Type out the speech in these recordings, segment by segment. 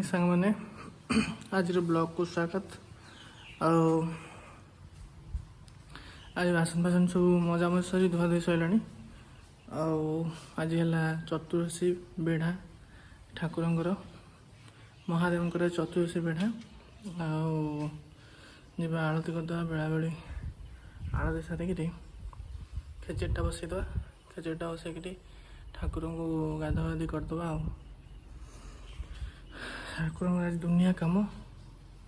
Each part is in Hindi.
सांग मैंने आज ब्लॉग को स्वागत। आज बासन बासन सब मजा मजा सरी धुआ धुई सरला। आज है चतुर्दशी बेढ़ा ठाकुर महादेव चतुर्दशी बेढ़ा आवा आरती करदे बेला बेली आरती सारिकी खेचेटा बसईदे खेचेटा बसईकि ठाकुर को गाधा गाधी करदे। ठाकुर आज दुनिया कम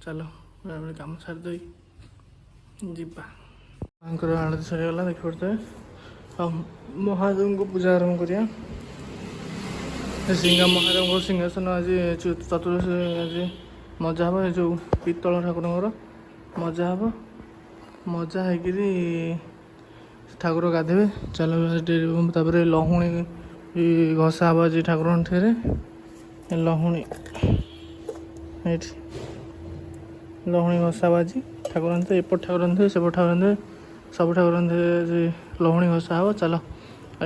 चलो बेला बेली कम सारिदे जीवा आरती सरीगला देखी पड़ते महादेव को पूजा आरम्भ करिया। महादेव को सिंहासन आज चतुर्दशी आज मजा हम जो पितल ठाकुर मजा हम मजा है ठाकुर गाधे चलो तापर लहुणी घसा हम आज ठाकुर ठेरे लहुणी लहुणी घसा आज ठाकुर एपट ठाकुर सेपट ठाकुर सब ठाकुर लहुणी घसा हम। चलो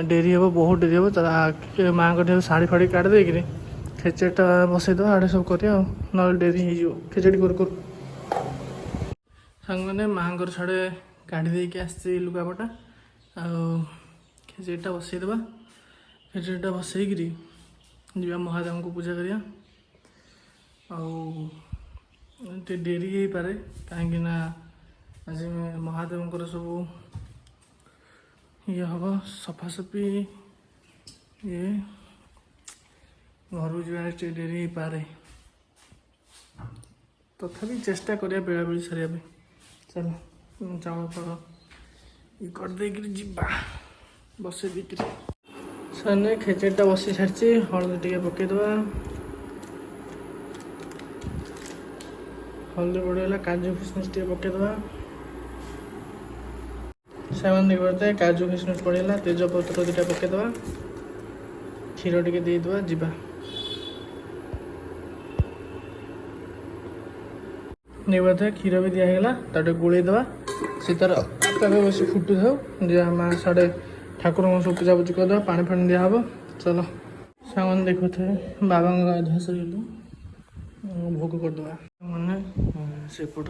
डेरी हम बहुत डेरी हम चलो माँ को शाढ़ी फाड़ी काट दे खेचेटा बसईद आड़े सब कर डेरी हो खेचेटी कर सांग मैंने माँ छाड़े काढ़ी देकी आसी लुगापटा खेचेटा बसईद खेचेटा बसईकि जा महादेव को पूजा करिया। डेरी हो पारे कहीं आज महादेव सब ये हम सफासफी ये घर जा डेरी हो पारे तथापि चेष्टा करिया बेला बेली सारे चलो चाउल फल ये करदे जीवा बसई देकर सर खेचेटा बसी सारी हलदी टे पकईदे हल्दी पड़ेगा काजू किशमिश टे पकईदे सामान देखते काजू किशमिश पड़ेगा तेजपत्र दुटा पकईदे क्षीर टे देदेवा जीवा देखते क्षीर भी दिगला ताटे गोलईदेवा सी तार आपे बस फुटू था माँ साढ़े ठाकुर सब पूजा पूजी करदे पानी फाणी दिहब। चलो सामान देखते बाबा गाधा सर भोग करदे मैंने सेपट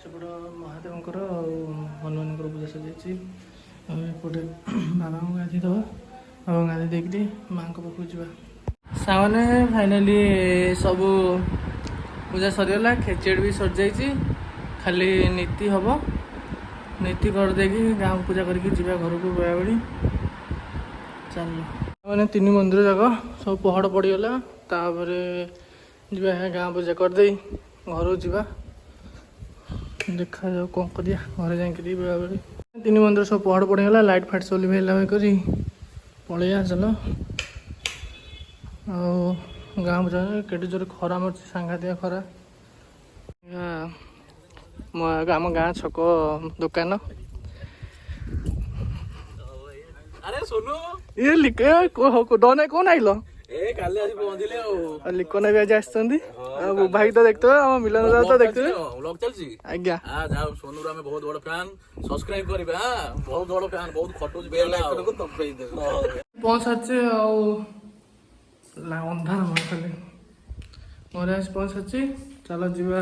सेपट महादेव हनुमान पूजा सजाई एपटे बाबा को गाधे दबा बाबा गाधे देकर माँ को पाखु जा सामने फाइनाली सब पूजा सरीगला खेचेड़ भी सर जाइए खाली नीति हम नीति करदे गाँव पूजा करके जा घर को बेला बेली चल मैंने तीन मंदिर जाक सब पहाड़ पड़गला तापर जा गाँ पूजा करदे घर जा देखा जाओ कौन कर घर जा बेला बेली तीन मंदिर सब पहाड़ पड़गला लाइट फाइट सब लिभेला कर पलैया चलो गाँ पूजा के जोर खरा मार सांघातिया खरा आम गाँ छक दुकान अरे सोनू ये डने कौन आइल ए काले आसी पहुंचले लिखना भी आज आसछंदी भाई तो देखते हो मिलन दादा तो देखते हो व्लॉग चलसी आज्ञा हां जाओ सोनू रे बहुत बड़ फैन सब्सक्राइब करिबे हां बहुत बड़ फैन बहुत खटुज बेल लाइक को दबाई दे पहुंच अच्छे अंधार मार खाली मोर आज पहुंच अच्छे चलो जीवा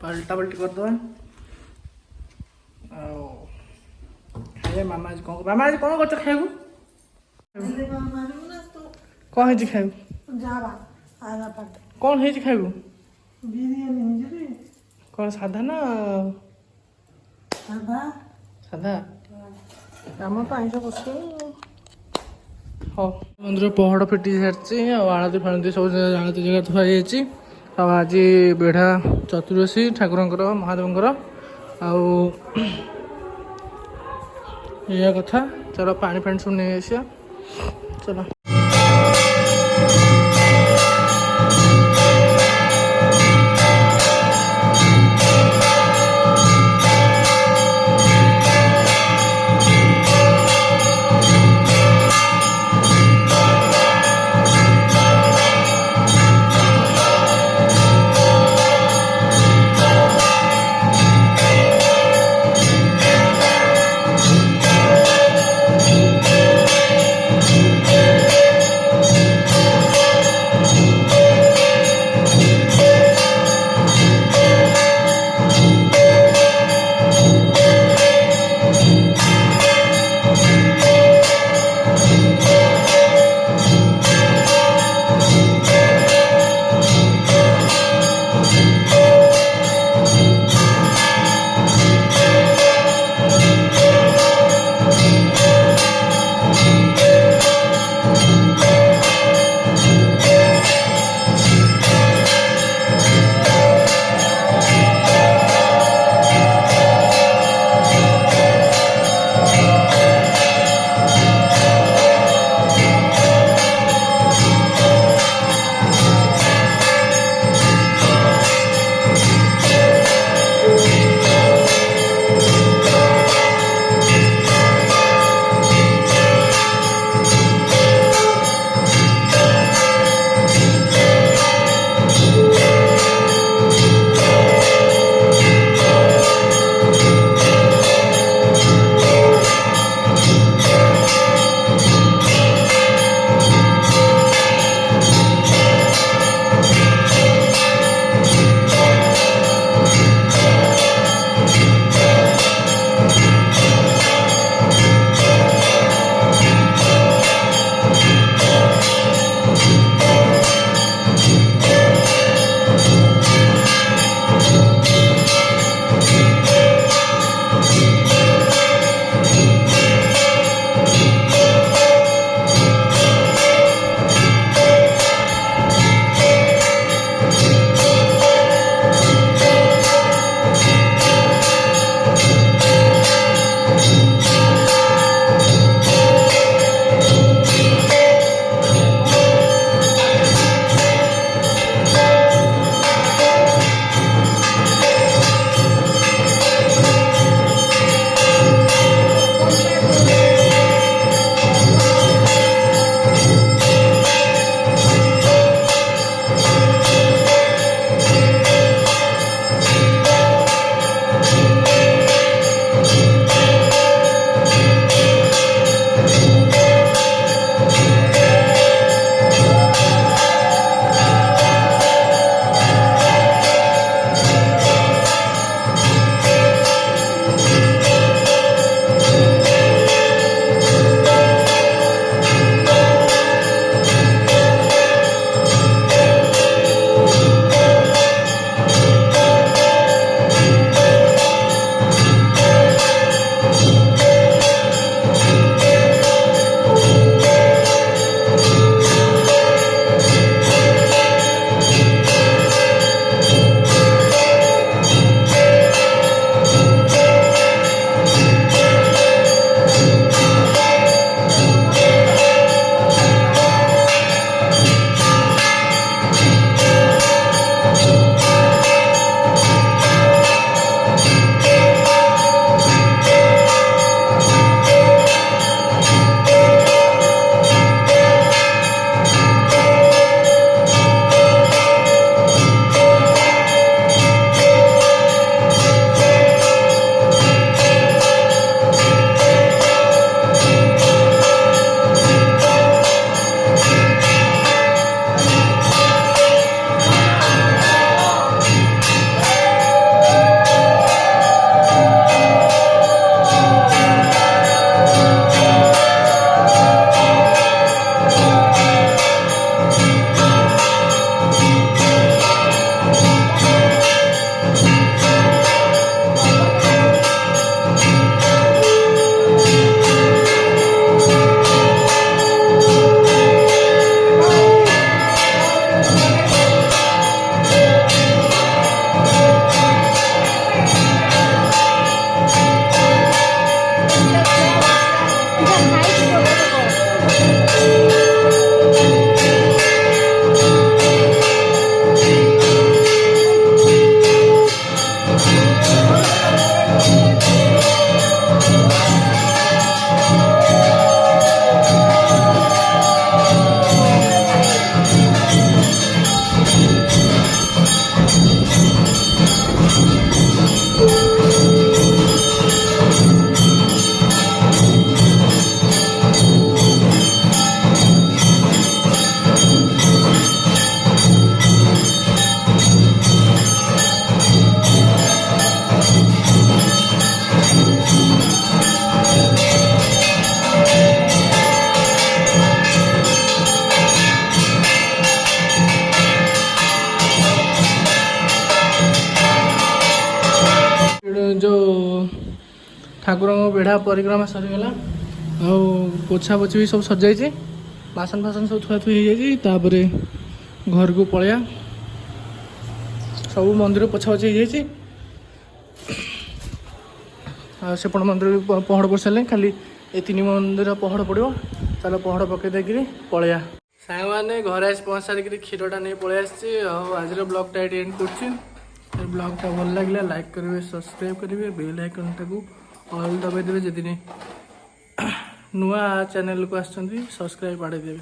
पलटा पलटी कर दवा खाए मामा आज कौन कर खाइबू कौन है खाइबू कौन है खाइबू कौन साधा ना साधा आम तो आईस बस हाँ मंदिर पहाड़ फिटी सारी आलती फालती सब आलती जगह थुआई आज बेढ़ा चतुर्दशी ठाकुर महादेव कथा चलो पानी फाणी सब नहीं आसिया चलो। ଠାକୁରଙ୍କ ବେଢ଼ା ପରିକ୍ରମା ସରିଗଲା ଆଉ ପୋଛା ପୋଛି ବି ସବୁ ସରିଯାଇଛି ବାସନ ଫାସନ ସବୁ ଥୁଆ ଥୁଇ ହେଇଯାଇଛି ତାପରେ ଘରକୁ ପଳେଇବା ସବୁ ମନ୍ଦିର ପୋଛା ପୋଛି ହେଇଯାଇଛି ଆଉ ସେପଟ ମନ୍ଦିର ବି ପହଡ଼ ପଡ଼ି ସାରିଲେଣି ଖାଲି ଏ 3 ମନ୍ଦିର ପହଡ଼ ପଡ଼ିବ ତାହେଲେ ପହଡ଼ ପକେଇ ଦେଇକିରି ପଳେଇବା ସାଙ୍ଗମାନେ ଘରେ ଆସି ପହଞ୍ଚି ସାରିକିରି କ୍ଷୀରଟା ନେଇ ପଳେଇ ଆସିଛି ଆଉ ଆଜିର ବ୍ଲଗ୍ଟା ଏଠି ଏଣ୍ଡ କରୁଛି ଏ ବ୍ଲଗ୍ଟା ଭଲ ଲାଗିଲା ଲାଇକ୍ କରିବେ ସବସ୍କ୍ରାଇବ୍ କରିବେ ବେଲ୍ ଆଇକନ୍ଟାକୁ ଅଲ୍ ଦବାଇ ଦେବେ ଯଦି ନୂଆ ଚ୍ୟାନେଲକୁ ଆସିଛନ୍ତି ସବସ୍କ୍ରାଇବ୍ ବାଡ଼େଇ ଦେବେ